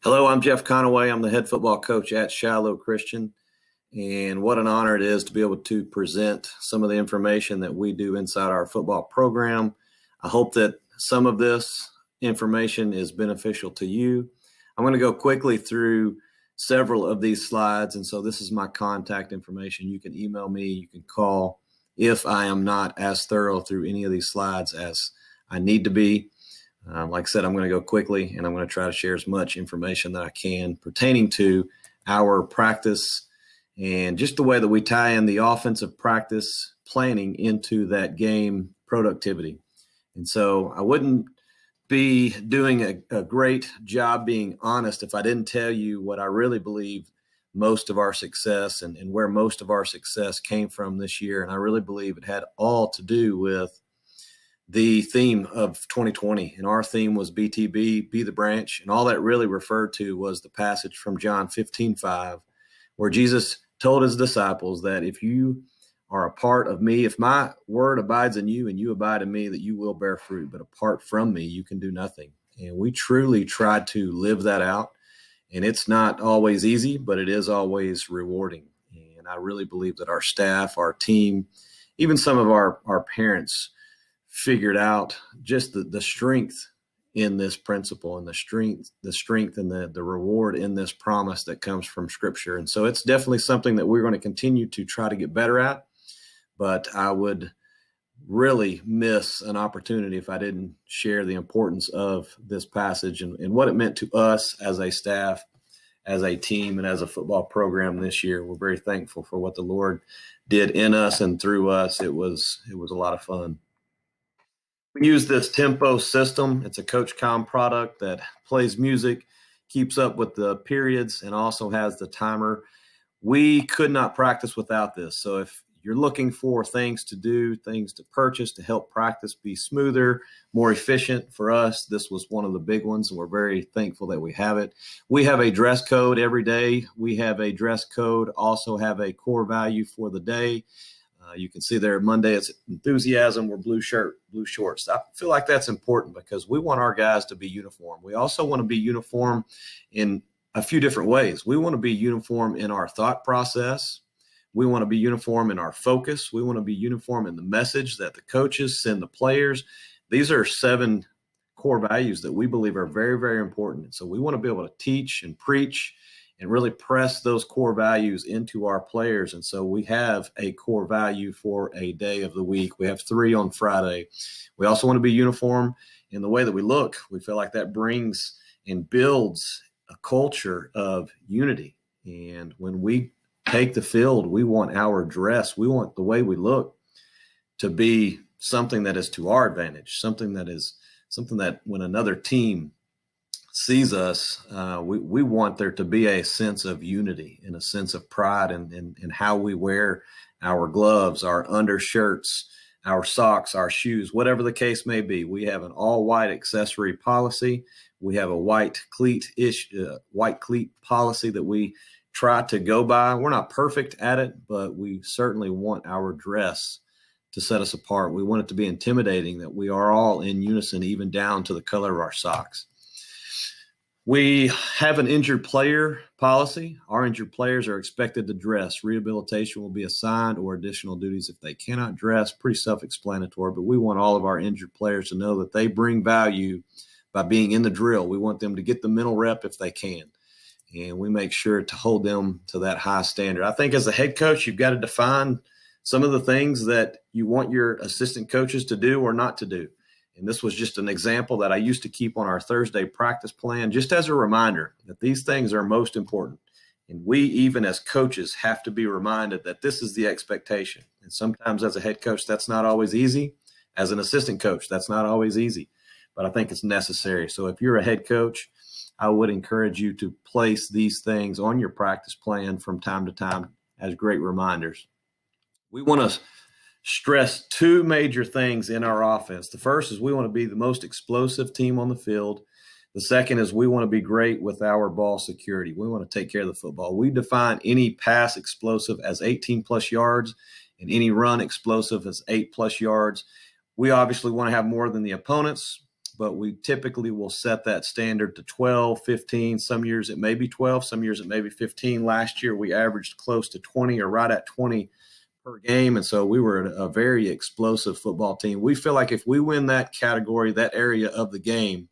Hello, I'm Jeff Conaway. I'm the head football coach at Shiloh Christian. And what an honor it is to be able to present some of the information that we do inside our football program. I hope that some of this information is beneficial to you. I'm going to go quickly through several of these slides. And so this is my contact information. You can email me, you can call if I am not as thorough through any of these slides as I need to be. Like I said, I'm going to go quickly, and I'm going to try to share as much information that I can pertaining to our practice and just the way that we tie in the offensive practice planning into that game productivity. And so I wouldn't be doing a great job being honest if I didn't tell you what I really believe most of our success and where most of our success came from this year. And I really believe it had all to do with the theme of 2020, and our theme was BTB, be the branch, and all that really referred to was the passage from John 15:5, where Jesus told his disciples that if you are a part of me, if my word abides in you and you abide in me, that you will bear fruit, but apart from me, you can do nothing. And we truly tried to live that out, and it's not always easy, but it is always rewarding. And I really believe that our staff, our team, even some of our parents figured out just the strength in this principle and the strength and the reward in this promise that comes from Scripture. And so it's definitely something that we're going to continue to try to get better at, but I would really miss an opportunity if I didn't share the importance of this passage and what it meant to us as a staff, as a team, and as a football program this year. We're very thankful for what the Lord did in us and through us. It was a lot of fun. We use this tempo system. It's a CoachCom product that plays music, keeps up with the periods, and also has the timer. We could not practice without this. So if you're looking for things to do, things to purchase to help practice be smoother, more efficient for us, this was one of the big ones, and we're very thankful that we have it. We have a dress code every day. We have a dress code, also have a core value for the day. You can see there Monday it's enthusiasm, or blue shirt, blue shorts. I feel like that's important because we want our guys to be uniform. We also want to be uniform in a few different ways. We want to be uniform in our thought process. We want to be uniform in our focus. We want to be uniform in the message that the coaches send the players. These are 7 core values that we believe are very, very important. So we want to be able to teach and preach and really press those core values into our players. And so we have a core value for a day of the week. We have 3 on Friday. We also want to be uniform in the way that we look. We feel like that brings and builds a culture of unity. And when we take the field, we want our dress, we want the way we look to be something that is to our advantage, something that when another team sees us, we want there to be a sense of unity and a sense of pride in how we wear our gloves, our undershirts, our socks, our shoes, whatever the case may be. We have an all-white accessory policy. We have a white cleat policy that we try to go by. We're not perfect at it, but we certainly want our dress to set us apart. We want it to be intimidating, that we are all in unison, even down to the color of our socks. We have an injured player policy. Our injured players are expected to dress. Rehabilitation will be assigned or additional duties if they cannot dress. Pretty self-explanatory, but we want all of our injured players to know that they bring value by being in the drill. We want them to get the mental rep if they can, and we make sure to hold them to that high standard. I think as a head coach, you've got to define some of the things that you want your assistant coaches to do or not to do. And this was just an example that I used to keep on our Thursday practice plan, just as a reminder that these things are most important. And we, even as coaches, have to be reminded that this is the expectation. And sometimes as a head coach, that's not always easy. As an assistant coach, that's not always easy, but I think it's necessary. So if you're a head coach, I would encourage you to place these things on your practice plan from time to time as great reminders. We want to stress 2 major things in our offense. The first is we want to be the most explosive team on the field. The second is we want to be great with our ball security. We want to take care of the football. We define any pass explosive as 18-plus yards and any run explosive as 8-plus yards. We obviously want to have more than the opponents, but we typically will set that standard to 12, 15. Some years it may be 12, some years it may be 15. Last year we averaged close to 20 or right at 20 per game. And so we were a very explosive football team. We feel like if we win that category, that area of the game,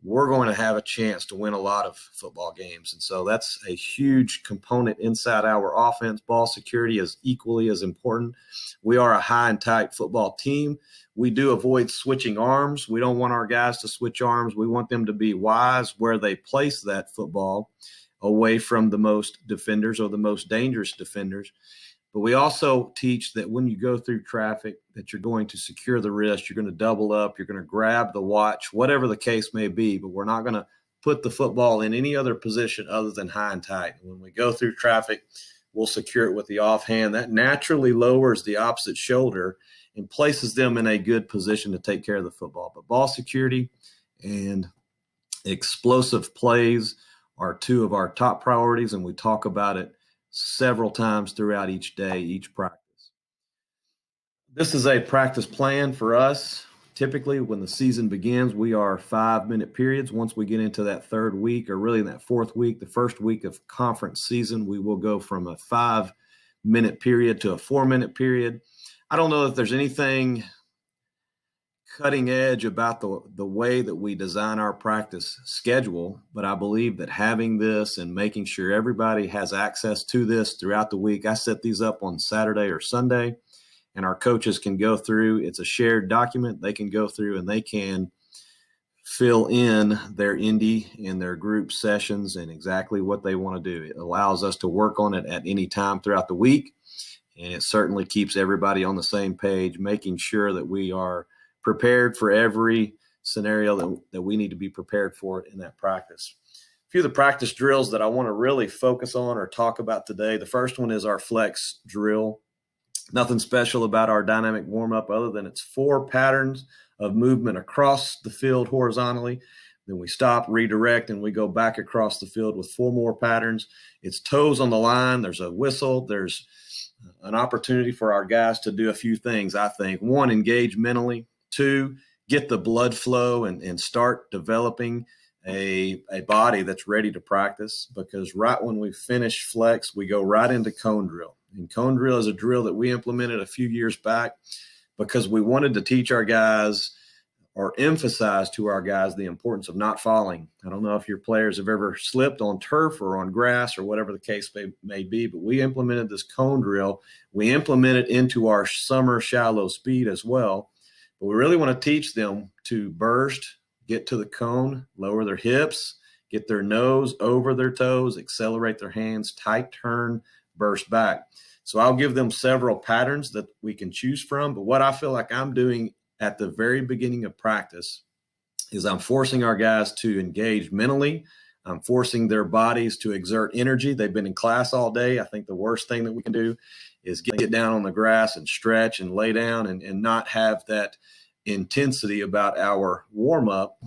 we're going to have a chance to win a lot of football games. And so that's a huge component inside our offense. Ball security is equally as important. We are a high and tight football team. We do avoid switching arms. We don't want our guys to switch arms. We want them to be wise where they place that football away from the most defenders or the most dangerous defenders. But we also teach that when you go through traffic, that you're going to secure the wrist, you're going to double up, you're going to grab the watch, whatever the case may be, but we're not going to put the football in any other position other than high and tight. When we go through traffic, we'll secure it with the offhand. That naturally lowers the opposite shoulder and places them in a good position to take care of the football. But ball security and explosive plays are two of our top priorities, and we talk about it several times throughout each day, each practice. This is a practice plan for us. Typically, when the season begins, we are 5-minute periods. Once we get into that third week, or really in that fourth week, the first week of conference season, we will go from a 5-minute period to a 4-minute period. I don't know if there's anything cutting edge about the way that we design our practice schedule, but I believe that having this and making sure everybody has access to this throughout the week. I set these up on Saturday or Sunday, and our coaches can go through. It's a shared document. They can go through and they can fill in their indie and their group sessions and exactly what they want to do. It allows us to work on it at any time throughout the week, and it certainly keeps everybody on the same page, making sure that we are prepared for every scenario that we need to be prepared for in that practice. A few of the practice drills that I want to really focus on or talk about today. The first one is our flex drill. Nothing special about our dynamic warm-up other than it's 4 patterns of movement across the field horizontally. Then we stop, redirect, and we go back across the field with 4 more patterns. It's toes on the line. There's a whistle. There's an opportunity for our guys to do a few things, I think. 1, engage mentally. 2, get the blood flow and start developing a body that's ready to practice, because right when we finish flex, we go right into cone drill. And cone drill is a drill that we implemented a few years back because we wanted to teach our guys or emphasize to our guys the importance of not falling. I don't know if your players have ever slipped on turf or on grass or whatever the case may be, but we implemented this cone drill. We implement it into our summer shallow speed as well. But we really want to teach them to burst, get to the cone, lower their hips, get their nose over their toes, accelerate their hands, tight turn, burst back. So I'll give them several patterns that we can choose from. But what I feel like I'm doing at the very beginning of practice is I'm forcing our guys to engage mentally. I'm forcing their bodies to exert energy. They've been in class all day. I think the worst thing that we can do is get down on the grass and stretch and lay down and not have that intensity about our warm-up.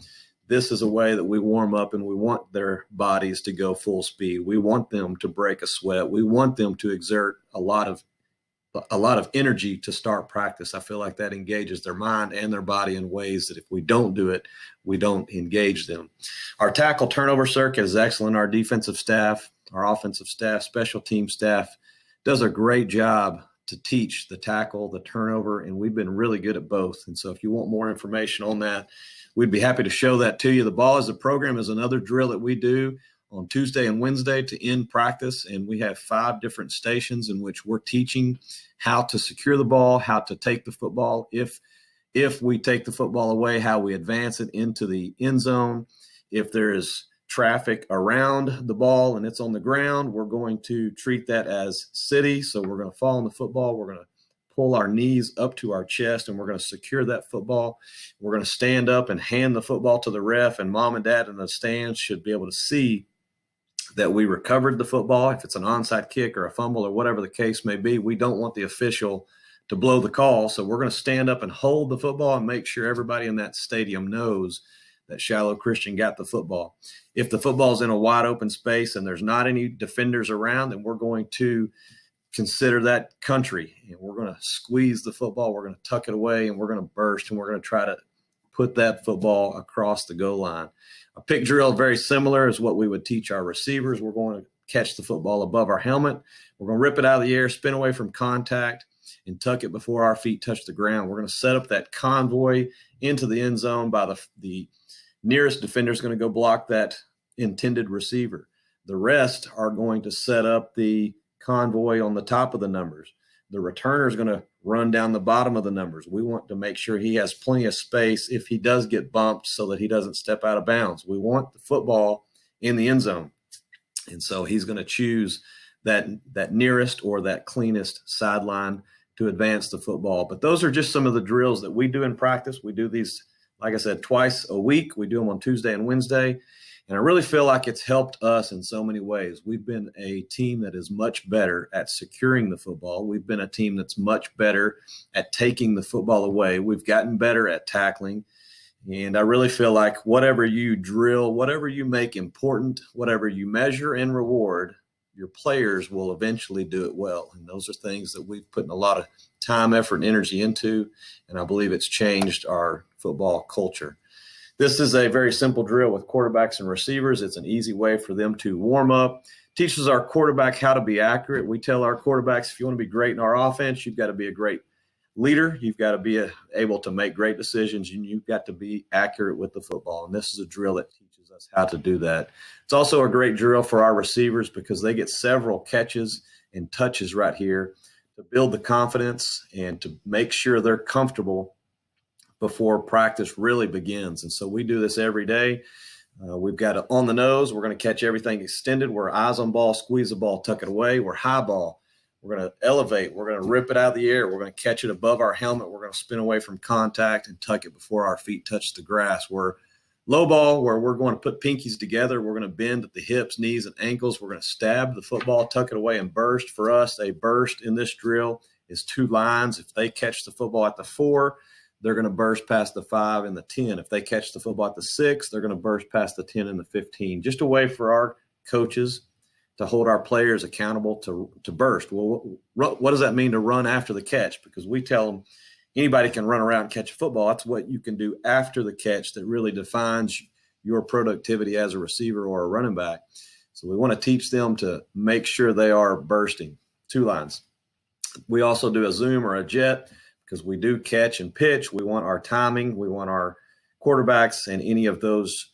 This is a way that we warm up, and we want their bodies to go full speed. We want them to break a sweat. We want them to exert a lot of energy to start practice. I feel like that engages their mind and their body in ways that if we don't do it, we don't engage them. Our tackle turnover circuit is excellent. Our defensive staff, our offensive staff, special team staff does a great job to teach the tackle, the turnover, and we've been really good at both. And so if you want more information on that, we'd be happy to show that to you. The Ball as a Program is another drill that we do on Tuesday and Wednesday to end practice, and we have 5 different stations in which we're teaching how to secure the ball, how to take the football. If we take the football away, how we advance it into the end zone. If there is traffic around the ball and it's on the ground, we're going to treat that as city. So we're going to fall on the football. We're going to pull our knees up to our chest, and we're going to secure that football. We're going to stand up and hand the football to the ref, and mom and dad in the stands should be able to see that we recovered the football. If it's an onside kick or a fumble or whatever the case may be, we don't want the official to blow the call. So we're going to stand up and hold the football and make sure everybody in that stadium knows that Shiloh Christian got the football. If the football's in a wide open space and there's not any defenders around, then we're going to consider that country. And we're going to squeeze the football. We're going to tuck it away, and we're going to burst, and we're going to try to put that football across the goal line. A pick drill, very similar, is what we would teach our receivers. We're going to catch the football above our helmet. We're going to rip it out of the air, spin away from contact, and tuck it before our feet touch the ground. We're going to set up that convoy into the end zone by the nearest defender is going to go block that intended receiver. The rest are going to set up the convoy on the top of the numbers. The returner is going to run down the bottom of the numbers. We want to make sure he has plenty of space if he does get bumped so that he doesn't step out of bounds. We want the football in the end zone. And so he's going to choose that nearest or that cleanest sideline to advance the football. But those are just some of the drills that we do in practice. We do these, like I said, twice a week. We do them on Tuesday and Wednesday. And I really feel like it's helped us in so many ways. We've been a team that is much better at securing the football. We've been a team that's much better at taking the football away. We've gotten better at tackling. And I really feel like whatever you drill, whatever you make important, whatever you measure and reward, your players will eventually do it well. And those are things that we've put a lot of time, effort, and energy into. And I believe it's changed our football culture. This is a very simple drill with quarterbacks and receivers. It's an easy way for them to warm up. Teaches our quarterback how to be accurate. We tell our quarterbacks, if you want to be great in our offense, you've got to be a great leader. You've got to be able to make great decisions, and you've got to be accurate with the football. And this is a drill that teaches us how to do that. It's also a great drill for our receivers because they get several catches and touches right here to build the confidence and to make sure they're comfortable before practice really begins. And so we do this every day. We've got it on the nose. We're going to catch everything extended. We're eyes on ball, squeeze the ball, tuck it away. We're high ball. We're going to elevate. We're going to rip it out of the air. We're going to catch it above our helmet. We're going to spin away from contact and tuck it before our feet touch the grass. We're low ball, where we're going to put pinkies together. We're going to bend at the hips, knees, and ankles. We're going to stab the football, tuck it away, and burst. For us, a burst in this drill is 2 lines. If they catch the football at the 4, they're going to burst past the 5 and the 10. If they catch the football at the 6, they're going to burst past the 10 and the 15. Just a way for our coaches to hold our players accountable to burst. Well, what does that mean to run after the catch? Because we tell them anybody can run around and catch a football. That's what you can do after the catch that really defines your productivity as a receiver or a running back. So we want to teach them to make sure they are bursting. 2 lines. We also do a zoom or a jet because we do catch and pitch. We want our timing. We want our quarterbacks and any of those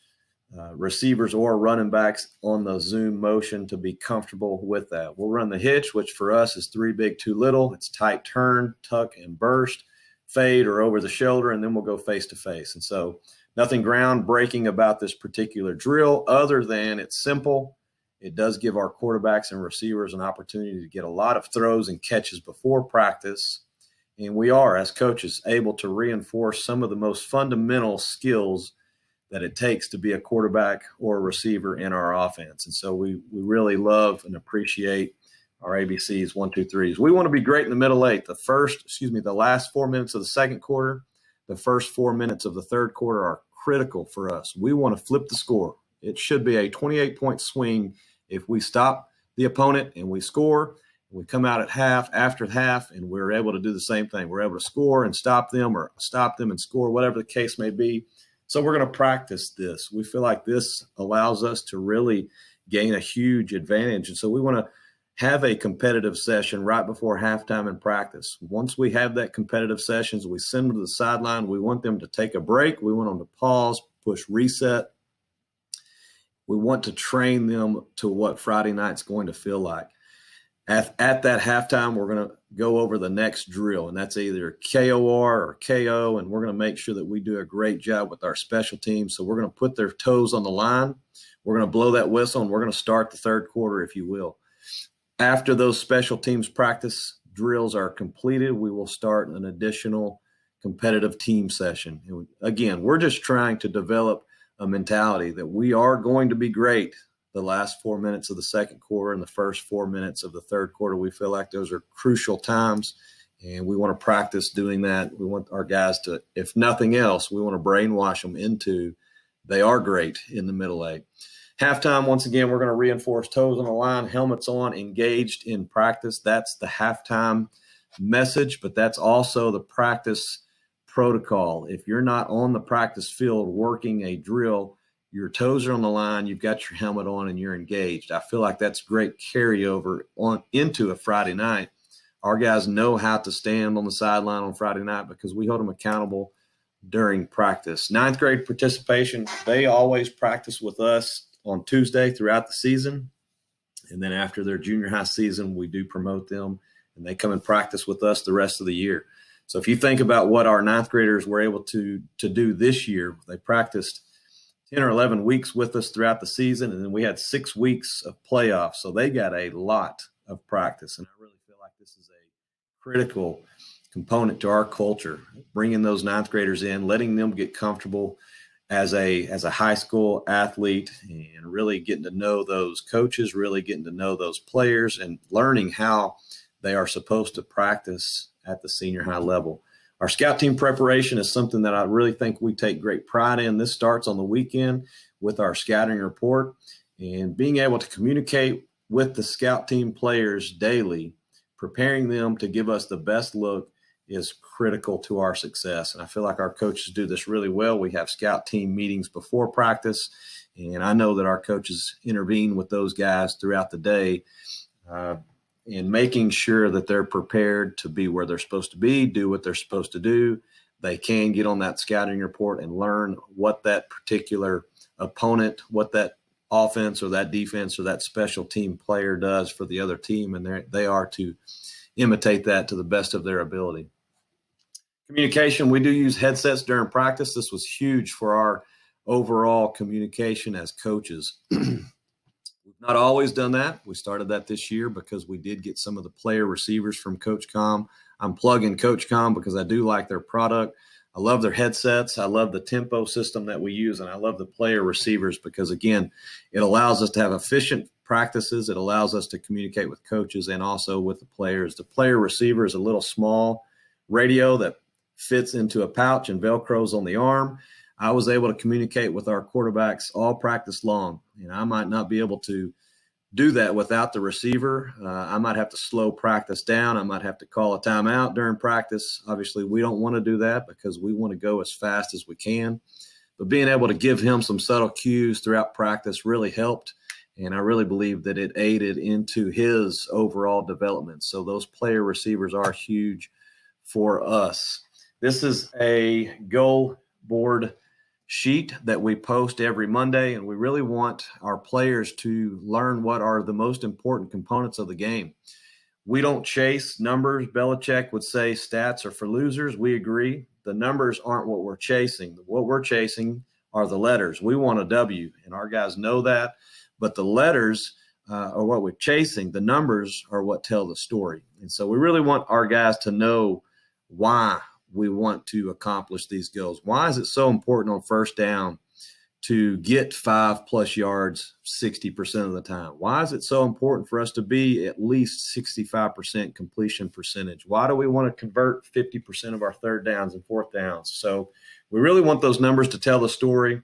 receivers or running backs on the zoom motion to be comfortable with that. We'll run the hitch, which for us is 3 big, 2 little. It's tight turn, tuck, and burst, fade or over the shoulder, and then we'll go face to face. And so nothing groundbreaking about this particular drill other than it's simple. It does give our quarterbacks and receivers an opportunity to get a lot of throws and catches before practice. And we are, as coaches, able to reinforce some of the most fundamental skills that it takes to be a quarterback or a receiver in our offense. And so we really love and appreciate our ABCs, 1, 2, 3s. We want to be great in the middle 8. The last 4 minutes of the second quarter, the first 4 minutes of the third quarter are critical for us. We want to flip the score. It should be a 28-point swing if we stop the opponent and we score. We come out at after half, and we're able to do the same thing. We're able to score and stop them, or stop them and score, whatever the case may be. So we're going to practice this. We feel like this allows us to really gain a huge advantage. And so we want to have a competitive session right before halftime in practice. Once we have that competitive sessions, we send them to the sideline. We want them to take a break. We want them to pause, push reset. We want to train them to what Friday night's going to feel like. At that halftime, we're going to go over the next drill, and that's either KOR or KO, and we're going to make sure that we do a great job with our special teams. So we're going to put their toes on the line. We're going to blow that whistle, and we're going to start the third quarter, if you will. After those special teams practice drills are completed, we will start an additional competitive team session. And again, we're just trying to develop a mentality that we are going to be great the last 4 minutes of the second quarter and the first 4 minutes of the third quarter. We feel like those are crucial times, and we want to practice doing that. We want our guys to, if nothing else, we want to brainwash them into they are great in the middle 8. Halftime, once again, we're going to reinforce toes on the line, helmets on, engaged in practice. That's the halftime message, but that's also the practice protocol. If you're not on the practice field working a drill, your toes are on the line, you've got your helmet on, and you're engaged. I feel like that's great carryover on into a Friday night. Our guys know how to stand on the sideline on Friday night because we hold them accountable during practice. Ninth grade participation, they always practice with us on Tuesday throughout the season. And then after their junior high season, we do promote them, and they come and practice with us the rest of the year. So if you think about what our ninth graders were able to do this year, they practiced 10 or 11 weeks with us throughout the season, and then we had 6 weeks of playoffs. So they got a lot of practice, and I really feel like this is a critical component to our culture, bringing those ninth graders in, letting them get comfortable as a high school athlete, and really getting to know those coaches, really getting to know those players, and learning how they are supposed to practice at the senior high level. Our scout team preparation is something that I really think we take great pride in. This starts on the weekend with our scouting report, and being able to communicate with the scout team players daily, preparing them to give us the best look, is critical to our success. And I feel like our coaches do this really well. We have scout team meetings before practice, and I know that our coaches intervene with those guys throughout the day in making sure that they're prepared to be where they're supposed to be, do what they're supposed to do. They can get on that scouting report and learn what that particular opponent, what that offense or that defense or that special team player does for the other team, and they are to imitate that to the best of their ability. Communication, we do use headsets during practice. This was huge for our overall communication as coaches. We've not always done that. We started that this year because we did get some of the player receivers from Coach Com. I'm plugging Coach Com because I do like their product. I love their headsets. I love the tempo system that we use, and I love the player receivers because, again, it allows us to have efficient practices. It allows us to communicate with coaches and also with the players. The player receiver is a little small radio that fits into a pouch and Velcros on the arm. I was able to communicate with our quarterbacks all practice long, and I might not be able to do that without the receiver. I might have to slow practice down. I might have to call a timeout during practice. Obviously, we don't want to do that because we want to go as fast as we can. But being able to give him some subtle cues throughout practice really helped, and I really believe that it aided into his overall development. So those player receivers are huge for us. This is a goal board sheet that we post every Monday, and we really want our players to learn what are the most important components of the game. We don't chase numbers. Belichick would say stats are for losers. We agree. The numbers aren't what we're chasing. What we're chasing are the letters. We want a W, and our guys know that, but the letters are what we're chasing. The numbers are what tell the story. And so we really want our guys to know why we want to accomplish these goals. Why is it so important on first down to get 5+ yards 60% of the time? Why is it so important for us to be at least 65% completion percentage? Why do we want to convert 50% of our third downs and fourth downs? So we really want those numbers to tell the story,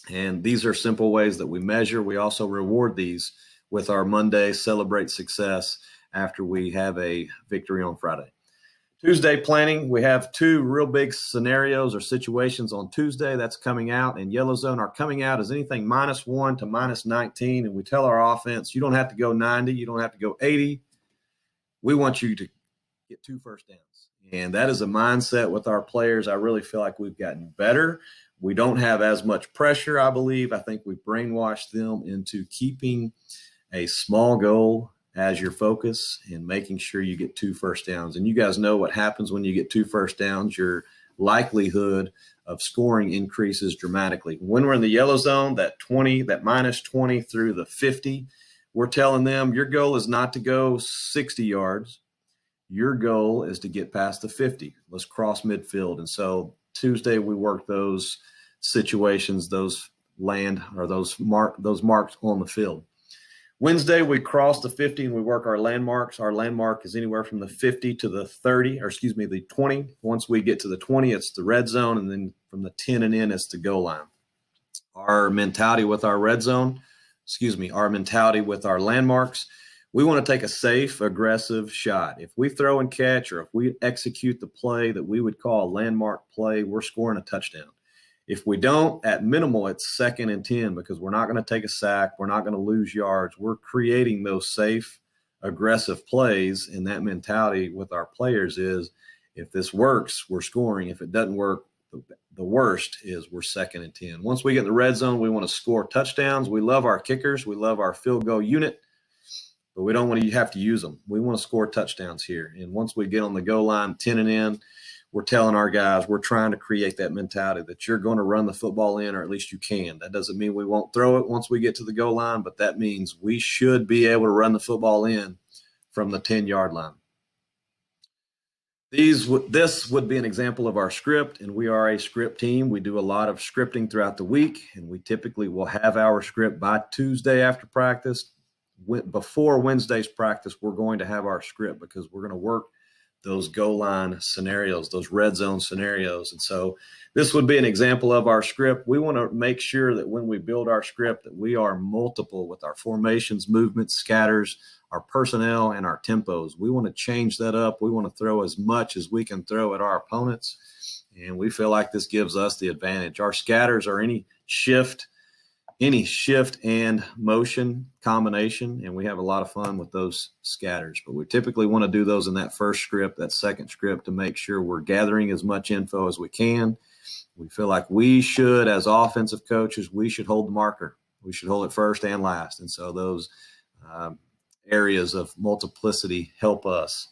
and these are simple ways that we measure. We also reward these with our Monday Celebrate Success after we have a victory on Friday. Tuesday planning, we have 2 real big scenarios or situations on Tuesday that's coming out in Yellow Zone. Our coming out is anything -1 to -19, and we tell our offense, you don't have to go 90, you don't have to go 80. We want you to get 2 first downs. And that is a mindset with our players. I really feel like we've gotten better. We don't have as much pressure, I believe. I think we've brainwashed them into keeping a small goal as your focus and making sure you get 2 first downs. And you guys know what happens when you get 2 first downs. Your likelihood of scoring increases dramatically. When we're in the yellow zone, that -20 through the 50, we're telling them your goal is not to go 60 yards. Your goal is to get past the 50. Let's cross midfield. And so Tuesday we work those situations, those marks on the field. Wednesday, we cross the 50 and we work our landmarks. Our landmark is anywhere from the 50 to the the 20. Once we get to the 20, it's the red zone. And then from the 10 and in, it's the goal line. Our mentality with our red zone, our mentality with our landmarks, We want to take a safe, aggressive shot. If we throw and catch, or if we execute the play that we would call a landmark play, we're scoring a touchdown. If we don't, at minimal, it's 2nd and 10, because we're not going to take a sack. We're not going to lose yards. We're creating those safe, aggressive plays. And that mentality with our players is, if this works, we're scoring. If it doesn't work, the worst is we're 2nd and 10. Once we get in the red zone, we want to score touchdowns. We love our kickers. We love our field goal unit, but we don't want to have to use them. We want to score touchdowns here. And once we get on the goal line, 10 and in, we're telling our guys, we're trying to create that mentality that you're going to run the football in, or at least you can. That doesn't mean we won't throw it once we get to the goal line, but that means we should be able to run the football in from the 10-yard line. This would be an example of our script, and we are a script team. We do a lot of scripting throughout the week, and we typically will have our script by Tuesday after practice. Before Wednesday's practice, we're going to have our script, because we're going to work those goal line scenarios, those red zone scenarios. And so this would be an example of our script. We want to make sure that when we build our script, that we are multiple with our formations, movements, scatters, our personnel, and our tempos. We want to change that up. We want to throw as much as we can throw at our opponents. And we feel like this gives us the advantage. Our scatters are any shift and motion combination, and we have a lot of fun with those scatters. But we typically want to do those in that first script, that second script, to make sure we're gathering as much info as we can. We feel like we should, as offensive coaches, we should hold the marker. We should hold it first and last. And so those areas of multiplicity help us.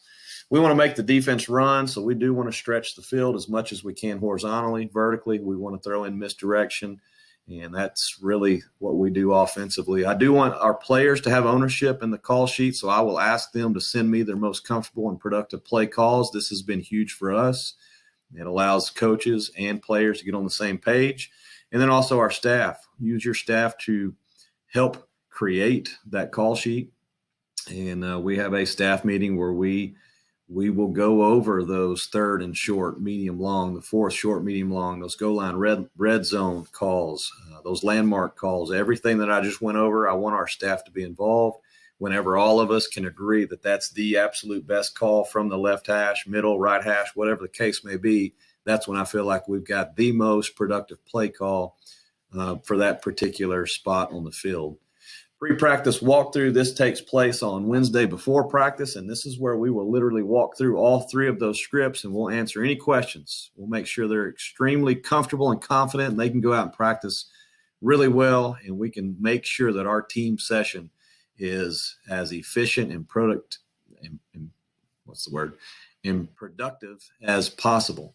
We want to make the defense run, so we do want to stretch the field as much as we can horizontally, vertically. We want to throw in misdirection. And that's really what we do offensively. I do want our players to have ownership in the call sheet, so I will ask them to send me their most comfortable and productive play calls. This has been huge for us. It allows coaches and players to get on the same page. And then also our staff. Use your staff to help create that call sheet. And we have a staff meeting where we will go over those 3rd and short, medium, long, the 4th short, medium, long, those goal line red zone calls, those landmark calls, everything that I just went over. I want our staff to be involved. Whenever all of us can agree that that's the absolute best call from the left hash, middle, right hash, whatever the case may be, that's when I feel like we've got the most productive play call for that particular spot on the field. Pre-practice walkthrough. This takes place on Wednesday before practice, and this is where we will literally walk through all 3 of those scripts, and we'll answer any questions. We'll make sure they're extremely comfortable and confident, and they can go out and practice really well, and we can make sure that our team session is as efficient and productive as possible.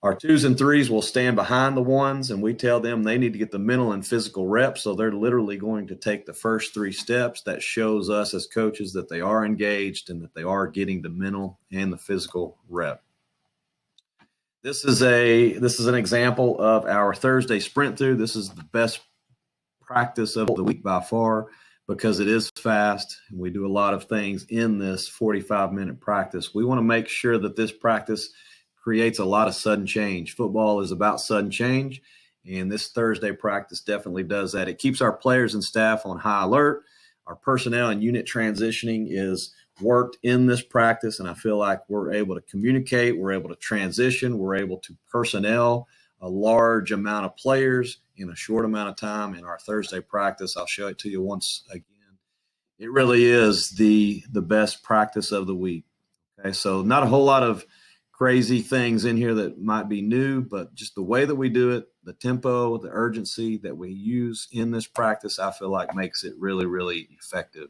Our 2s and 3s will stand behind the 1s, and we tell them they need to get the mental and physical reps. So they're literally going to take the first 3 steps. That shows us as coaches that they are engaged and that they are getting the mental and the physical rep. This is an example of our Thursday sprint through. This is the best practice of the week by far, because it is fast. And we do a lot of things in this 45-minute practice. We want to make sure that this practice creates a lot of sudden change. Football is about sudden change, and this Thursday practice definitely does that. It keeps our players and staff on high alert. Our personnel and unit transitioning is worked in this practice, and I feel like we're able to communicate, we're able to transition, we're able to personnel a large amount of players in a short amount of time in our Thursday practice. I'll show it to you once again. It really is the best practice of the week. Okay, so not a whole lot of crazy things in here that might be new, but just the way that we do it, the tempo, the urgency that we use in this practice, I feel like makes it really, really effective.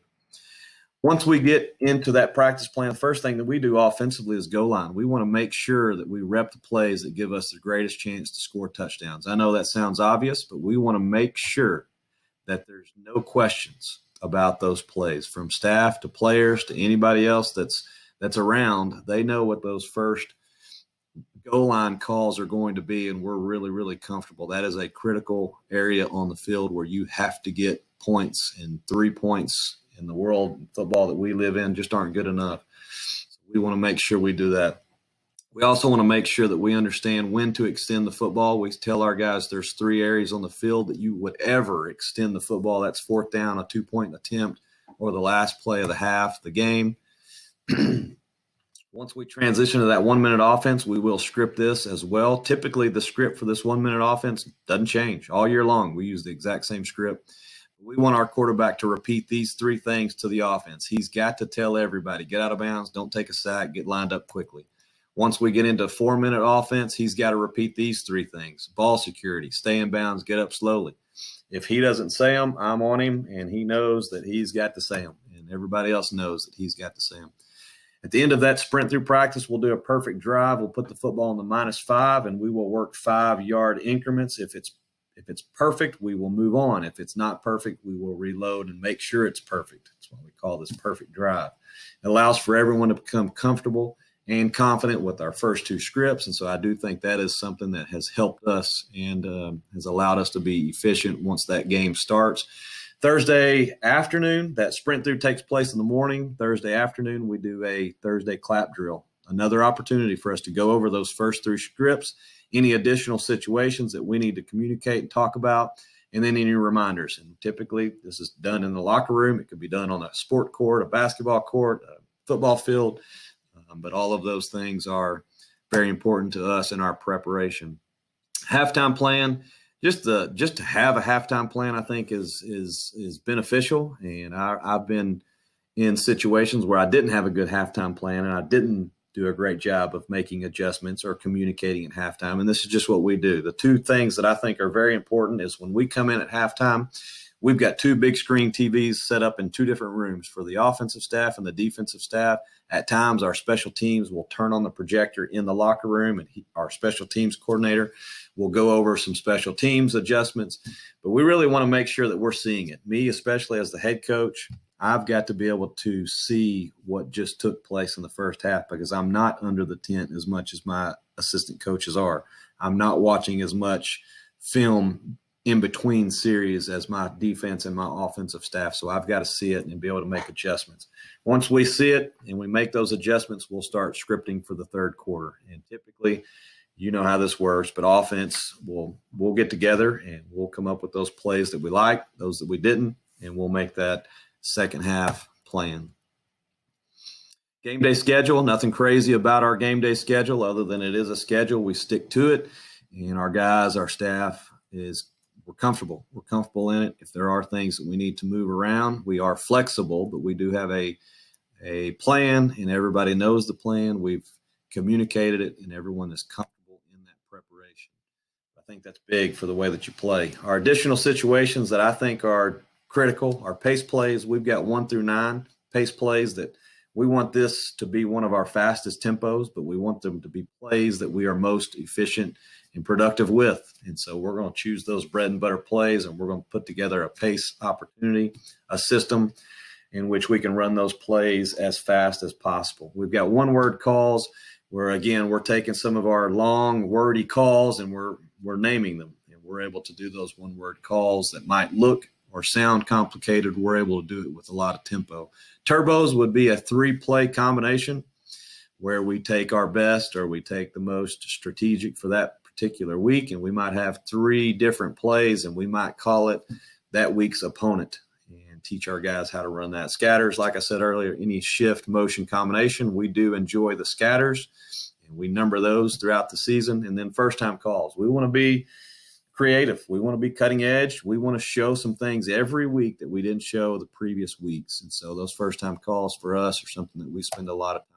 Once we get into that practice plan, the first thing that we do offensively is goal line. We want to make sure that we rep the plays that give us the greatest chance to score touchdowns. I know that sounds obvious, but we want to make sure that there's no questions about those plays, from staff to players to anybody else that's around. They know what those first goal line calls are going to be, and we're really, really comfortable. That is a critical area on the field where you have to get points, and 3 points in the world of football that we live in just aren't good enough. So we want to make sure we do that. We also want to make sure that we understand when to extend the football. We tell our guys there's 3 areas on the field that you would ever extend the football. That's 4th down, a 2-point attempt, or the last play of the half, the game. Once we transition to that 1 minute offense, we will script this as well. Typically, the script for this 1 minute offense doesn't change all year long. We use the exact same script. We want our quarterback to repeat these three things to the offense. He's got to tell everybody, get out of bounds, don't take a sack, get lined up quickly. Once we get into a 4 minute offense, he's got to repeat these three things: ball security, stay in bounds, get up slowly. If he doesn't say them, I'm on him, and he knows that he's got to say them, and everybody else knows that he's got to say them. At the end of that sprint through practice, we'll do a perfect drive. We'll put the football on the -5, and we will work 5-yard increments. If it's perfect, we will move on. If it's not perfect, we will reload and make sure it's perfect. That's why we call this perfect drive. It allows for everyone to become comfortable and confident with our first two scripts, and so I do think that is something that has helped us and has allowed us to be efficient once that game starts. Thursday afternoon, that sprint through takes place in the morning. Thursday afternoon, we do a Thursday clap drill. Another opportunity for us to go over those first three scripts, any additional situations that we need to communicate and talk about, and then any reminders. And typically, this is done in the locker room. It could be done on a sport court, a basketball court, a football field, but all of those things are very important to us in our preparation. Halftime plan. Just to have a halftime plan, I think is beneficial. And I've been in situations where I didn't have a good halftime plan and I didn't do a great job of making adjustments or communicating at halftime. And this is just what we do. The two things that I think are very important is when we come in at halftime, we've got two big screen TVs set up in two different rooms for the offensive staff and the defensive staff. At times, our special teams will turn on the projector in the locker room, and our special teams coordinator will go over some special teams adjustments. But we really want to make sure that we're seeing it. Me, especially as the head coach, I've got to be able to see what just took place in the first half because I'm not under the tent as much as my assistant coaches are. I'm not watching as much film in between series as my defense and my offensive staff. So I've got to see it and be able to make adjustments. Once we see it and we make those adjustments, we'll start scripting for the third quarter. And typically, you know how this works, but offense, we'll get together and we'll come up with those plays that we like, those that we didn't, and we'll make that second half plan. Game day schedule, nothing crazy about our game day schedule other than it is a schedule. We stick to it, and our guys, our staff, we're comfortable. We're comfortable in it. If there are things that we need to move around, we are flexible, but we do have a plan, and everybody knows the plan. We've communicated it, and everyone is comfortable in that preparation. I think that's big for the way that you play. Our additional situations that I think are critical are pace plays. We've got 1 through 9 pace plays that we want this to be one of our fastest tempos, but we want them to be plays that we are most efficient and productive with. And so we're going to choose those bread and butter plays, and we're going to put together a pace opportunity, a system in which we can run those plays as fast as possible. We've got one-word calls where, again, we're taking some of our long, wordy calls and we're naming them. And we're able to do those one-word calls that might look or sound complicated. We're able to do it with a lot of tempo. Turbos would be a 3-play combination where we take our best or we take the most strategic for that particular week, and we might have 3 different plays, and we might call it that week's opponent and teach our guys how to run that. Scatters, like I said earlier, any shift motion combination, we do enjoy the scatters, and we number those throughout the season. And then first-time calls. We want to be creative. We want to be cutting edge. We want to show some things every week that we didn't show the previous weeks. And so those first-time calls for us are something that we spend a lot of time on.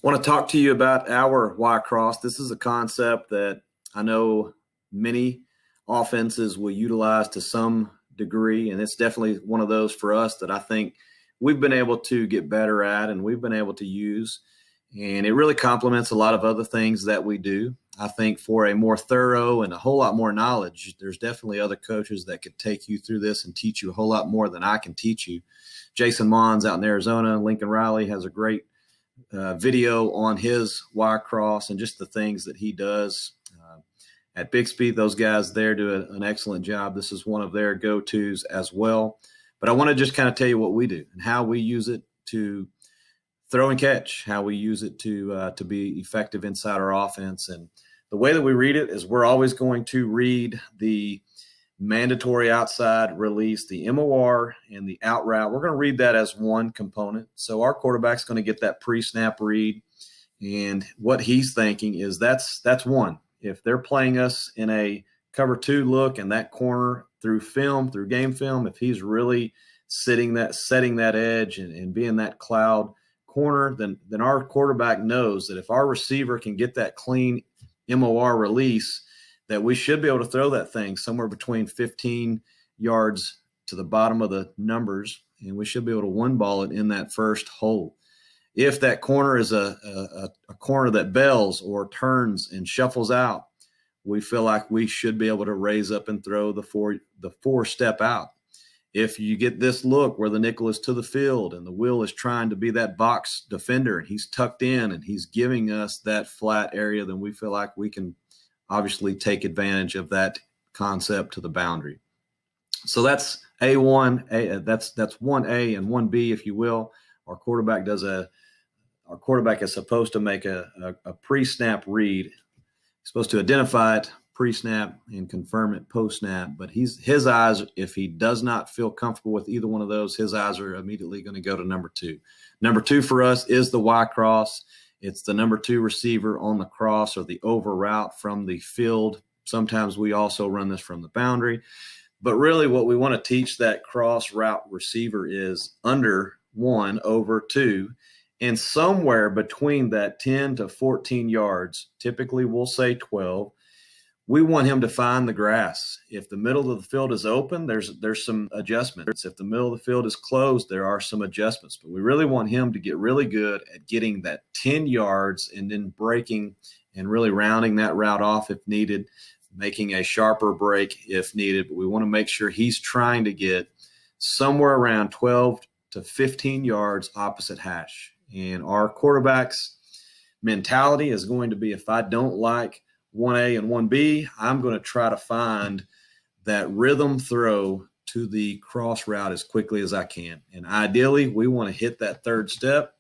I want to talk to you about our Y cross. This is a concept that I know many offenses will utilize to some degree, and it's definitely one of those for us that I think we've been able to get better at and we've been able to use, and it really complements a lot of other things that we do. I think for a more thorough and a whole lot more knowledge, there's definitely other coaches that could take you through this and teach you a whole lot more than I can teach you. Jason Mons out in Arizona, Lincoln Riley has a great video on his Y cross and just the things that he does. At Bixby, those guys there do an excellent job. This is one of their go-tos as well. But I want to just kind of tell you what we do and how we use it to throw and catch, how we use it to be effective inside our offense. And the way that we read it is we're always going to read the mandatory outside release, the MOR, and the out route. We're going to read that as one component. So our quarterback's going to get that pre-snap read. And what he's thinking is that's one. If they're playing us in a cover 2 look and that corner through game film, if he's really setting that edge and being that cloud corner, then our quarterback knows that if our receiver can get that clean MOR release, that we should be able to throw that thing somewhere between 15 yards to the bottom of the numbers, and we should be able to one ball it in that first hole. If that corner is a corner that bells or turns and shuffles out, we feel like we should be able to raise up and throw the four step out. If you get this look where the nickel is to the field and the will is trying to be that box defender and he's tucked in and he's giving us that flat area, then we feel like we can obviously take advantage of that concept to the boundary. So that's A1, that's 1A and 1B, if you will. Our quarterback is supposed to make a pre-snap read. He's supposed to identify it pre-snap and confirm it post-snap. But his eyes, if he does not feel comfortable with either one of those, his eyes are immediately going to go to number 2. Number 2 for us is the Y cross. It's the number 2 receiver on the cross or the over route from the field. Sometimes we also run this from the boundary. But really what we want to teach that cross route receiver is under 1, over 2. And somewhere between that 10 to 14 yards, typically we'll say 12, we want him to find the grass. If the middle of the field is open, there's some adjustments. If the middle of the field is closed, there are some adjustments. But we really want him to get really good at getting that 10 yards and then breaking and really rounding that route off if needed, making a sharper break if needed. But we want to make sure he's trying to get somewhere around 12 to 15 yards opposite hash. And our quarterback's mentality is going to be, if I don't like 1A and 1B, I'm going to try to find that rhythm throw to the cross route as quickly as I can. And ideally, we want to hit that third step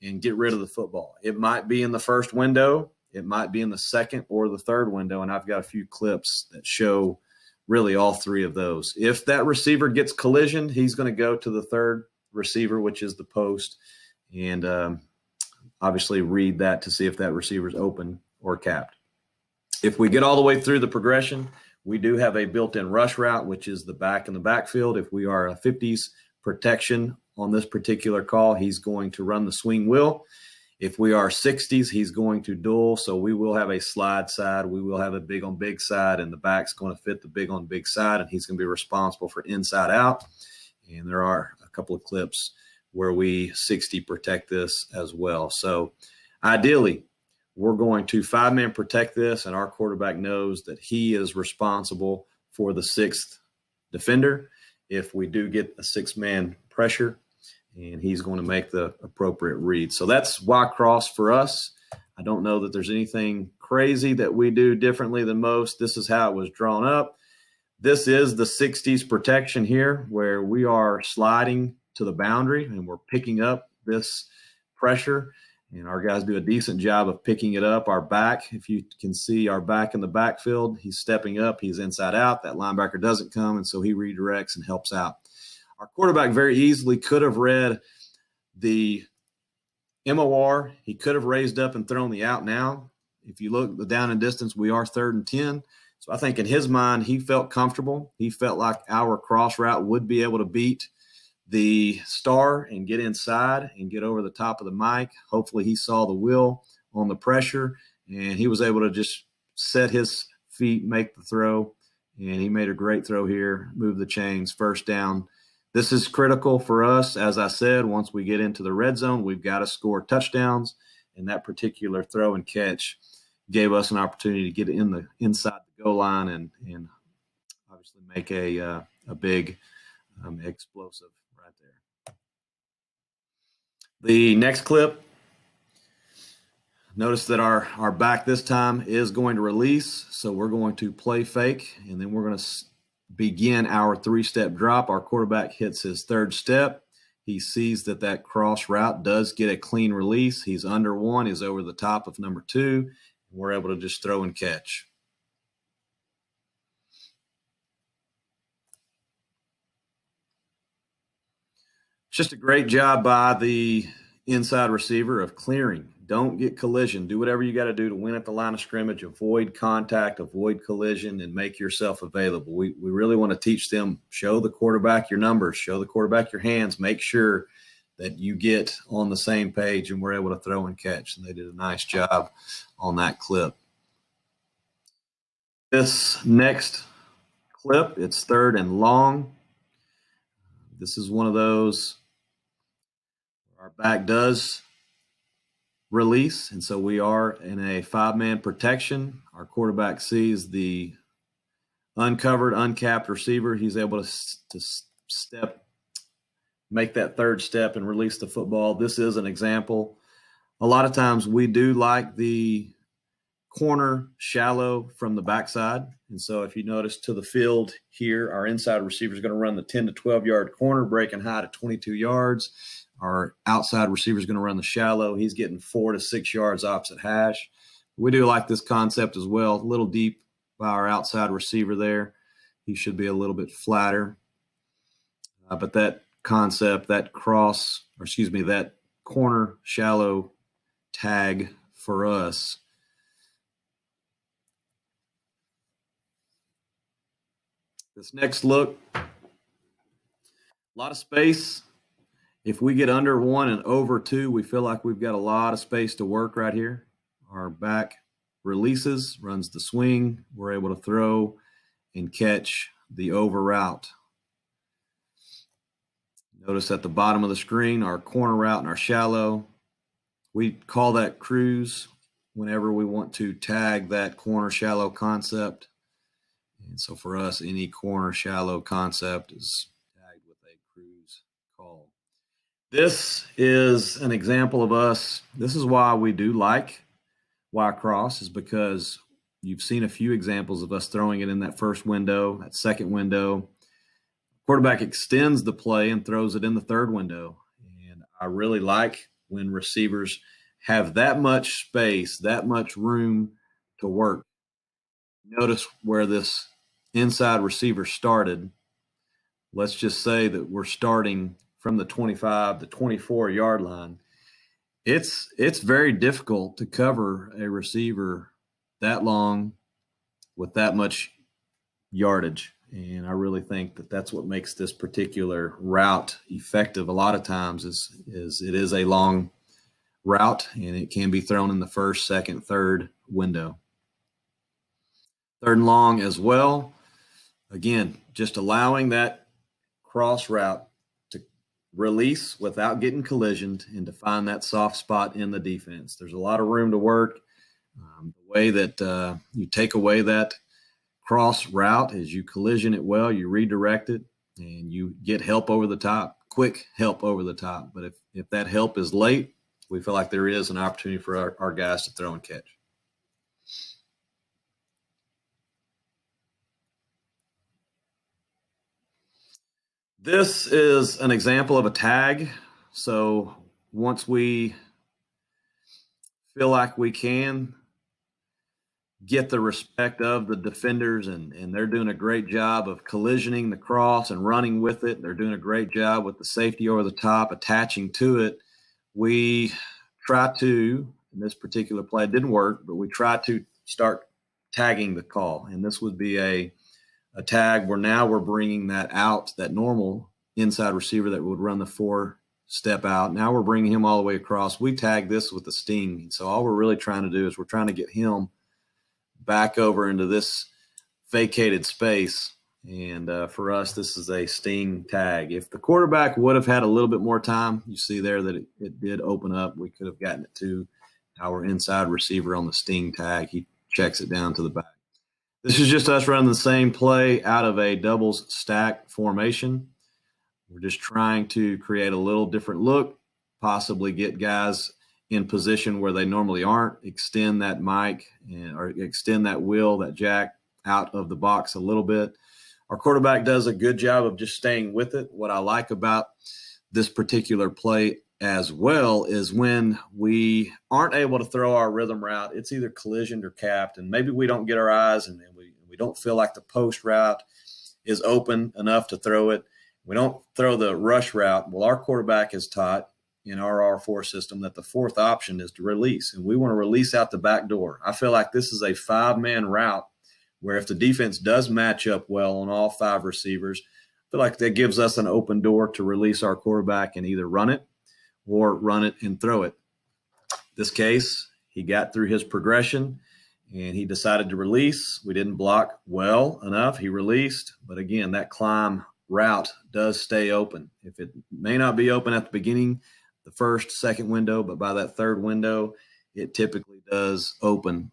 and get rid of the football. It might be in the first window. It might be in the second or the third window. And I've got a few clips that show really all 3 of those. If that receiver gets collision, he's going to go to the third receiver, which is the post, and obviously read that to see if that receiver is open or capped. If we get all the way through the progression, we do have a built-in rush route, which is the back in the backfield. If we are a 50s protection on this particular call, he's going to run the swing wheel. If we are 60s, he's going to duel. So we will have a slide side. We will have a big on big side, and the back's going to fit the big on big side, and he's going to be responsible for inside out. And there are a couple of clips where we 60 protect this as well. So ideally, we're going to 5-man protect this, and our quarterback knows that he is responsible for the 6th defender if we do get a 6-man pressure, and he's going to make the appropriate read. So that's Y cross for us. I don't know that there's anything crazy that we do differently than most. This is how it was drawn up. This is the 60s protection here, where we are sliding to the boundary and we're picking up this pressure. And our guys do a decent job of picking it up. Our back, if you can see our back in the backfield, he's stepping up, he's inside out. That linebacker doesn't come, and so he redirects and helps out. Our quarterback very easily could have read the MOR. He could have raised up and thrown the out now. If you look the down and distance, we are 3rd and 10. So I think in his mind, he felt comfortable. He felt like our cross route would be able to beat the star and get inside and get over the top of the mic. Hopefully he saw the wheel on the pressure, and he was able to just set his feet, make the throw, and he made a great throw here, move the chains, first down. This is critical for us. As I said, once we get into the red zone, we've got to score touchdowns, and that particular throw and catch gave us an opportunity to get inside the goal line and obviously make a big explosive right there. The next clip, notice that our back this time is going to release. So we're going to play fake, and then we're going to begin our 3-step drop. Our quarterback hits his 3rd step. He sees that that cross route does get a clean release. He's under one. He's over the top of number two. We're able to just throw and catch. Just a great job by the inside receiver of clearing. Don't get collision. Do whatever you got to do to win at the line of scrimmage. Avoid contact, avoid collision, and make yourself available. We really want to teach them, show the quarterback your numbers, show the quarterback your hands, make sure that you get on the same page and we're able to throw and catch. And they did a nice job on that clip. This next clip, it's 3rd and long. This is one of those, our back does release, and so we are in a 5-man protection. Our quarterback sees the uncovered, uncapped receiver. He's able to step, make that 3rd step and release the football. This is an example. A lot of times we do like the corner shallow from the backside. And so if you notice to the field here, our inside receiver is going to run the 10 to 12 yard corner, breaking high to 22 yards. Our outside receiver is going to run the shallow. He's getting 4 to 6 yards opposite hash. We do like this concept as well. A little deep by our outside receiver there. He should be a little bit flatter. But that concept, that that corner shallow tag for us. This next look, a lot of space. If we get under 1 and over 2, we feel like we've got a lot of space to work right here. Our back releases, runs the swing. We're able to throw and catch the over route. Notice at the bottom of the screen, our corner route and our shallow. We call that cruise whenever we want to tag that corner shallow concept. And so for us, any corner shallow concept is tagged with a cruise call. This is an example of us. This is why we do like Y cross, is because you've seen a few examples of us throwing it in that first window, that second window. Quarterback extends the play and throws it in the third window. And I really like when receivers have that much space, that much room to work. Notice where this inside receiver started. Let's just say that we're starting from the 25 to 24 yard line. It's very difficult to cover a receiver that long with that much yardage. And I really think that that's what makes this particular route effective a lot of times is it is a long route and it can be thrown in the first, second, third window. 3rd and long as well. Again, just allowing that cross route to release without getting collisioned and to find that soft spot in the defense. There's a lot of room to work. The way that you take away that cross route is you collision it well, you redirect it, and you get help over the top, quick help over the top. But if that help is late, we feel like there is an opportunity for our guys to throw and catch. This is an example of a tag. So once we feel like we can get the respect of the defenders and they're doing a great job of collisioning the cross and running with it. They're doing a great job with the safety over the top, attaching to it. We try to, in this particular play, it didn't work, but we try to start tagging the call. And this would be a tag where now we're bringing that out, that normal inside receiver that would run the 4-step out. Now we're bringing him all the way across. We tag this with the sting. So all we're really trying to do is we're trying to get him back over into this vacated space. And for us, this is a sting tag. If the quarterback would have had a little bit more time, you see there that it did open up. We could have gotten it to our inside receiver on the sting tag. He checks it down to the back. This is just us running the same play out of a doubles stack formation. We're just trying to create a little different look, possibly get guys in position where they normally aren't, extend that mic or extend that wheel, that jack out of the box a little bit. Our quarterback does a good job of just staying with it. What I like about this particular play as well is when we aren't able to throw our rhythm route. It's either collisioned or capped, and maybe we don't get our eyes, and we don't feel like the post route is open enough to throw it. We don't throw the rush route. Well, our quarterback is taught in our R4 system that the fourth option is to release, and we want to release out the back door. I feel like this is a 5-man route where if the defense does match up well on all 5 receivers, I feel like that gives us an open door to release our quarterback and either run it or run it and throw it. This case, he got through his progression and he decided to release. We didn't block well enough. He released, but again, that climb route does stay open. If it may not be open at the beginning, the first, second window, but by that third window, it typically does open.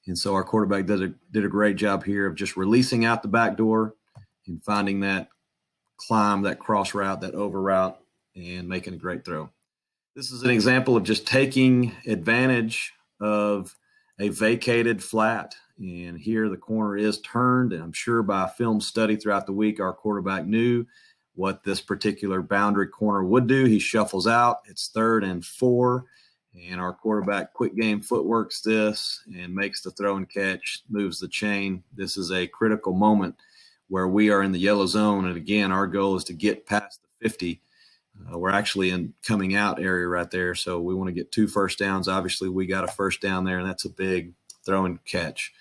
And so our quarterback did a great job here of just releasing out the back door and finding that climb, that cross route, that over route, and making a great throw. This is an example of just taking advantage of a vacated flat. And here the corner is turned, and I'm sure by film study throughout the week, our quarterback knew what this particular boundary corner would do. He shuffles out. It's 3rd and 4, and our quarterback quick game footworks this and makes the throw and catch, moves the chain. This is a critical moment where we are in the yellow zone, and again, our goal is to get past the 50. We're actually in coming out area right there, so we want to get 2 first downs. Obviously, we got a first down there, and that's a big throw and catch.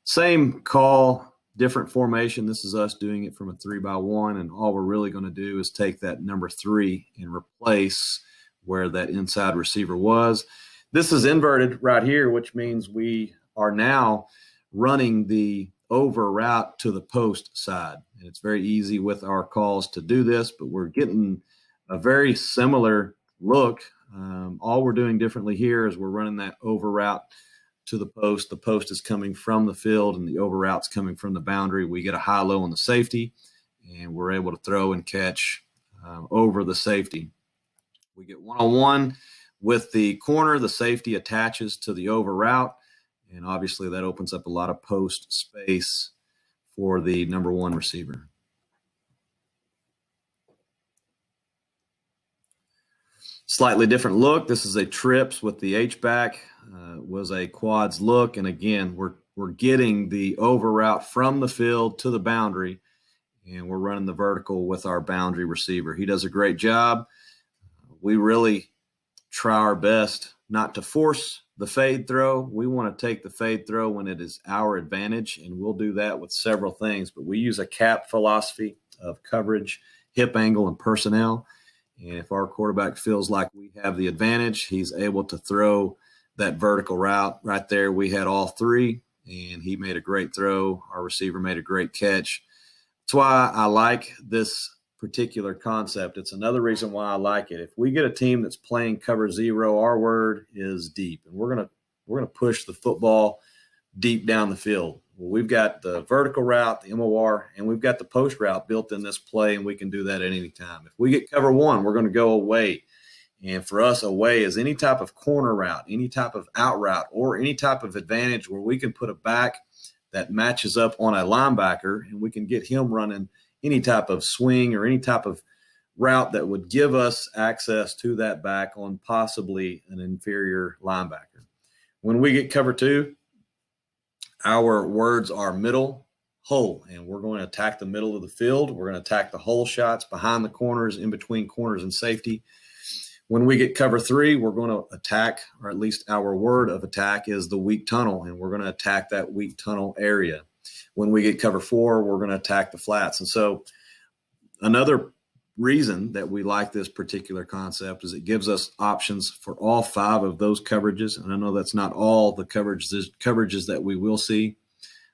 Same call, different formation. This is us doing it from a 3-by-1, and all we're really going to do is take that number 3 and replace where that inside receiver was. This is inverted right here, which means we are now running the over route to the post side. And it's very easy with our calls to do this, but we're getting a very similar look. All we're doing differently here is we're running that over route to the post. The post is coming from the field and the over route's coming from the boundary. We get a high-low on the safety, and we're able to throw and catch over the safety. We get one-on-one with the corner. The safety attaches to the over route, and obviously that opens up a lot of post space for the number 1 receiver. Slightly different look. This is a trips with the H-back. Was a quads look, and again, we're getting the over route from the field to the boundary, and we're running the vertical with our boundary receiver. He does a great job. We really try our best not to force the fade throw. We want to take the fade throw when it is our advantage, and we'll do that with several things, but we use a cap philosophy of coverage, hip angle, and personnel. And if our quarterback feels like we have the advantage, he's able to throw that vertical route right there. We had all 3, and he made a great throw. Our receiver made a great catch. That's why I like this particular concept. It's another reason why I like it. If we get a team that's playing cover 0, our word is deep, and we're gonna push the football deep down the field. Well, we've got the vertical route, the MOR, and we've got the post route built in this play, and we can do that at any time. If we get cover 1, we're going to go away. And for us, away is any type of corner route, any type of out route, or any type of advantage where we can put a back that matches up on a linebacker, and we can get him running any type of swing or any type of route that would give us access to that back on possibly an inferior linebacker. When we get cover 2, our words are middle, hole, and we're going to attack the middle of the field. We're going to attack the hole shots behind the corners, in between corners and safety. When we get cover 3, we're going to attack, or at least our word of attack is the weak tunnel, and we're going to attack that weak tunnel area. When we get cover 4, we're going to attack the flats. And so another reason that we like this particular concept is it gives us options for all 5 of those coverages. And I know that's not all the coverages that we will see,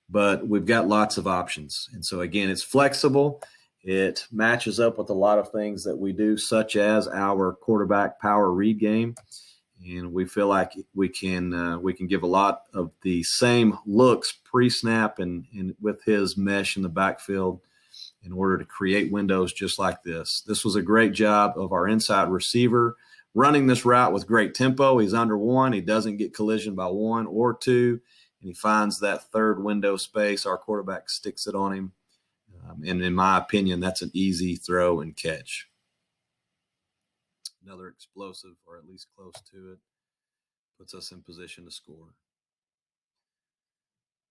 but we've got lots of options. And so again, it's flexible. It matches up with a lot of things that we do, such as our quarterback power read game. And we feel like we can give a lot of the same looks pre-snap and with his mesh in the backfield in order to create windows just like this. This was a great job of our inside receiver running this route with great tempo. He's under 1. He doesn't get collision by 1 or 2, and he finds that third window space. Our quarterback sticks it on him. And in my opinion, that's an easy throw and catch. Another explosive, or at least close to it, puts us in position to score.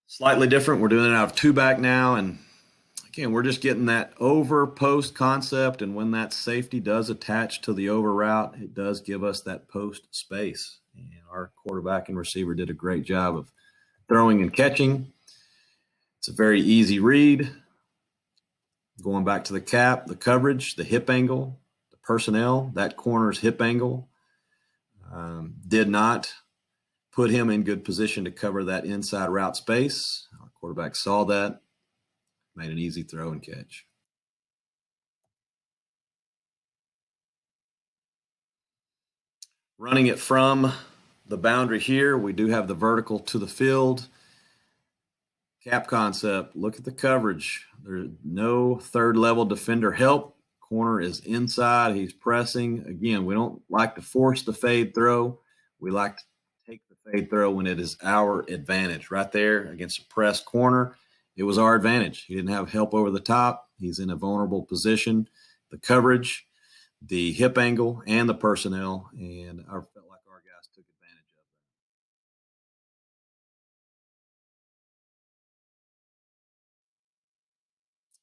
Slightly different. We're doing it out of two back now, and again, we're just getting that over post concept, and when that safety does attach to the over route, it does give us that post space. And our quarterback and receiver did a great job of throwing and catching. It's a very easy read. Going back to the cap, the coverage, the hip angle, the personnel, that corner's hip angle did not put him in good position to cover that inside route space. Our quarterback saw that, made an easy throw and catch. Running it from the boundary here, we do have the vertical to the field. Cap concept, look at the coverage. There's no third level defender help. Corner is inside, he's pressing. Again, we don't like to force the fade throw. We like to take the fade throw when it is our advantage. Right there against a press corner, it was our advantage. He didn't have help over the top. He's in a vulnerable position. The coverage, the hip angle, and the personnel, and I felt like our guys took advantage of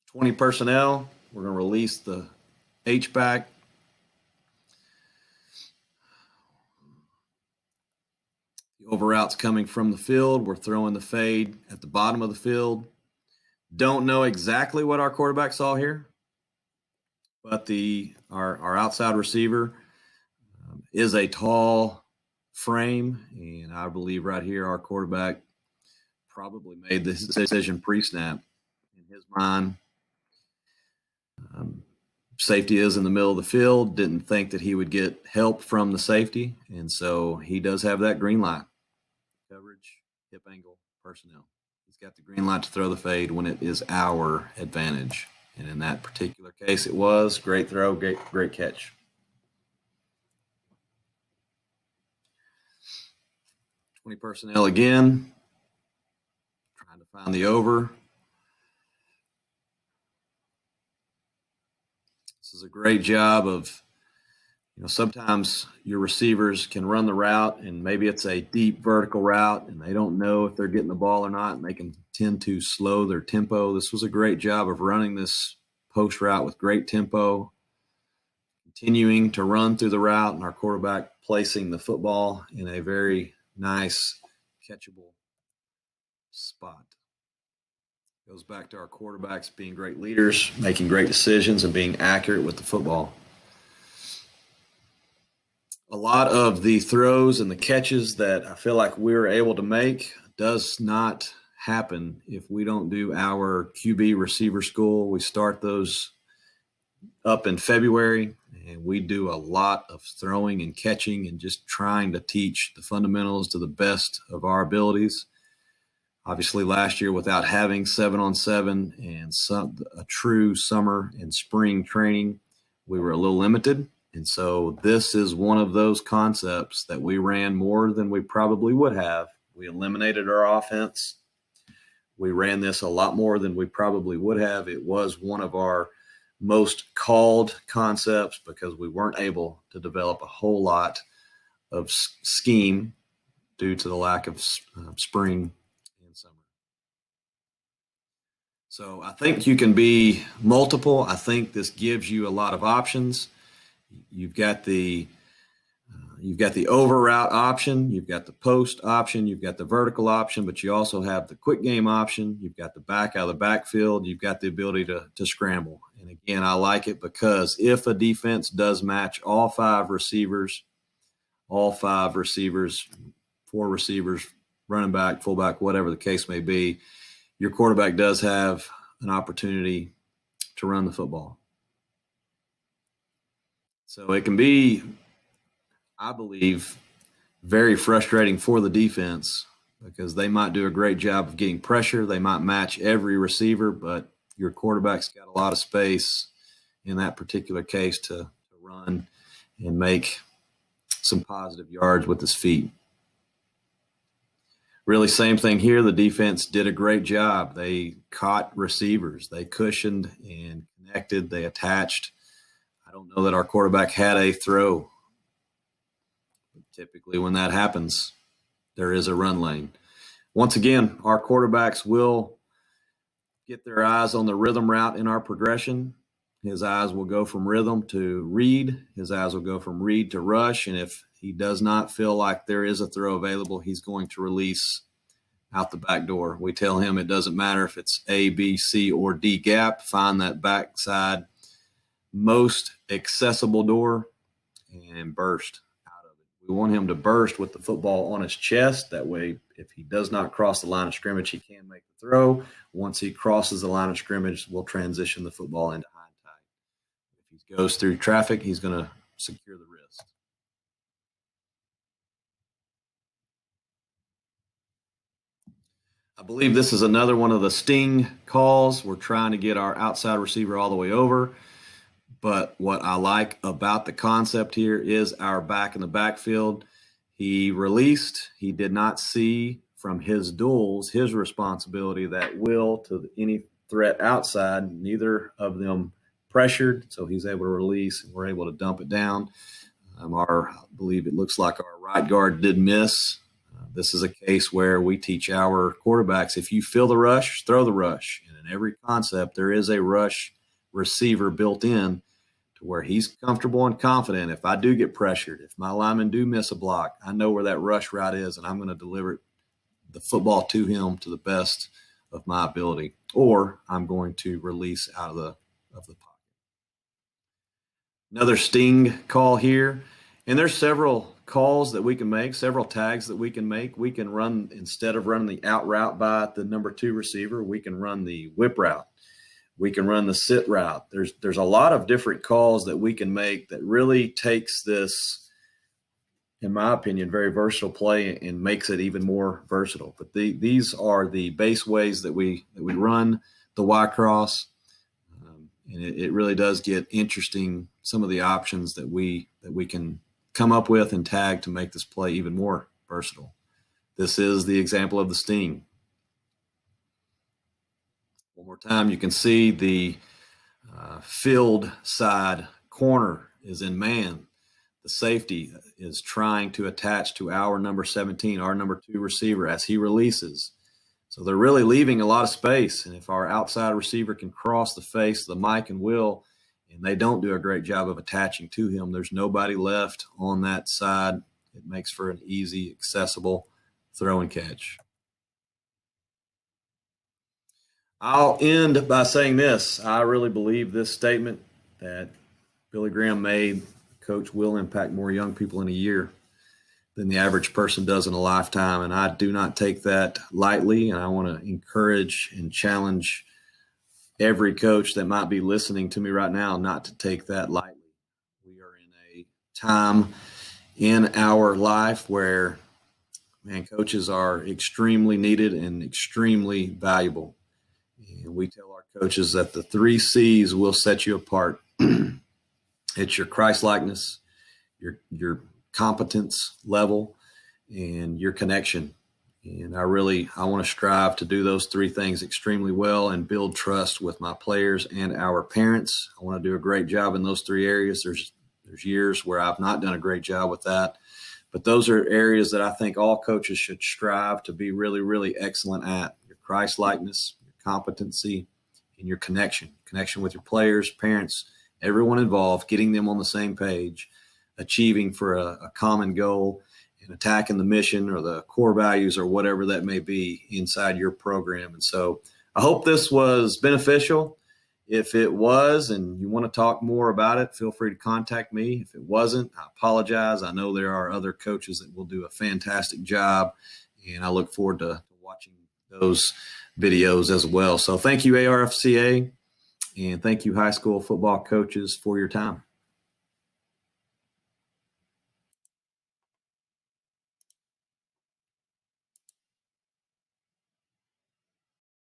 that. 20 personnel, we're going to release the H-back. The over route's coming from the field. We're throwing the fade at the bottom of the field. Don't know exactly what our quarterback saw here, but our outside receiver is a tall frame, and I believe right here our quarterback probably made this decision pre-snap. In his mind, safety is in the middle of the field, didn't think that he would get help from the safety, and so he does have that green light. Coverage, hip angle, personnel. He's got the green light to throw the fade when it is our advantage. And in that particular case, it was. Great throw, great catch. Twenty personnel again. Trying to find the over. This is a great job of, sometimes your receivers can run the route and maybe it's a deep vertical route and they don't know if they're getting the ball or not, and they can tend to slow their tempo. This was a great job of running this post route with great tempo, continuing to run through the route, and our quarterback placing the football in a very nice, catchable spot. Goes back to our quarterbacks being great leaders, making great decisions, and being accurate with the football. A lot of the throws and the catches that I feel like we were able to make does not happen if we don't do our QB receiver school. We start those up in February, and we do a lot of throwing and catching and just trying to teach the fundamentals to the best of our abilities. Obviously, last year, without having 7-on-7 and a true summer and spring training, we were a little limited. And so this is one of those concepts that we ran more than we probably would have. We eliminated our offense. We ran this a lot more than we probably would have. It was one of our most called concepts because we weren't able to develop a whole lot of scheme due to the lack of spring and summer. So I think you can be multiple. I think this gives you a lot of options. You've got the over route option, you've got the post option, you've got the vertical option, but you also have the quick game option. You've got the back out of the backfield. You've got the ability to scramble. And again, I like it because if a defense does match all five receivers, four receivers, running back, fullback, whatever the case may be, your quarterback does have an opportunity to run the football. So it can be, I believe, very frustrating for the defense because they might do a great job of getting pressure. They might match every receiver, but your quarterback's got a lot of space in that particular case to run and make some positive yards with his feet. Really, same thing here. The defense did a great job. They caught receivers. They cushioned and connected. They attached. I don't know that our quarterback had a throw typically when that happens, there is a run lane. Once again, our quarterbacks will get their eyes on the rhythm route in our progression. His eyes will go from rhythm to read. His eyes will go from read to rush. And if he does not feel like there is a throw available, he's going to release out the back door. We tell him it doesn't matter if it's A, B, C, or D gap. Find that backside most accessible door and burst out of it. We want him to burst with the football on his chest. That way, if he does not cross the line of scrimmage, he can make the throw. Once he crosses the line of scrimmage, we'll transition the football into high and tight. If he goes through traffic, he's going to secure the wrist. I believe this is another one of the sting calls. We're trying to get our outside receiver all the way over. But what I like about the concept here is our back in the backfield. He released. He did not see from his duels his responsibility that will to any threat outside. Neither of them pressured, so he's able to release, and we're able to dump it down. I believe it looks like our right guard did miss. This is a case where we teach our quarterbacks, if you feel the rush, throw the rush. And in every concept, there is a rush receiver built in to where he's comfortable and confident. If I do get pressured, if my linemen do miss a block, I know where that rush route is, and I'm going to deliver the football to him to the best of my ability, or I'm going to release out of the pocket. Another sting call here. And there's several calls that we can make, several tags that we can make. We can run, instead of running the out route by the number 2 receiver, we can run the whip route. We can run the sit route. There's a lot of different calls that we can make that really takes this, in my opinion, very versatile play and makes it even more versatile. But these are the base ways that we run the Y cross. And it really does get interesting, some of the options that we can come up with and tag to make this play even more versatile. This is the example of the sting. One more time, you can see the field side corner is in man. The safety is trying to attach to our number 17, our number 2 receiver, as he releases. So they're really leaving a lot of space. And if our outside receiver can cross the face of the Mike and Will, and they don't do a great job of attaching to him, there's nobody left on that side. It makes for an easy, accessible throw and catch. I'll end by saying this. I really believe this statement that Billy Graham made, coach will impact more young people in a year than the average person does in a lifetime. And I do not take that lightly. And I want to encourage and challenge every coach that might be listening to me right now not to take that lightly. We are in a time in our life where, coaches are extremely needed and extremely valuable. And we tell our coaches that the 3 C's will set you apart. It's your Christ-likeness, your competence level, and your connection. And I want to strive to do those 3 things extremely well and build trust with my players and our parents. I want to do a great job in those 3 areas. There's years where I've not done a great job with that, but those are areas that I think all coaches should strive to be really, really excellent at. Your Christ-likeness, your competency, and your connection with your players, parents, everyone involved, getting them on the same page, achieving for a common goal, and attacking the mission or the core values or whatever that may be inside your program. And so I hope this was beneficial. If it was and you want to talk more about it, feel free to contact me. If it wasn't, I apologize. I know there are other coaches that will do a fantastic job, and I look forward to watching those videos as well. So thank you, ARFCA, and thank you, high school football coaches, for your time.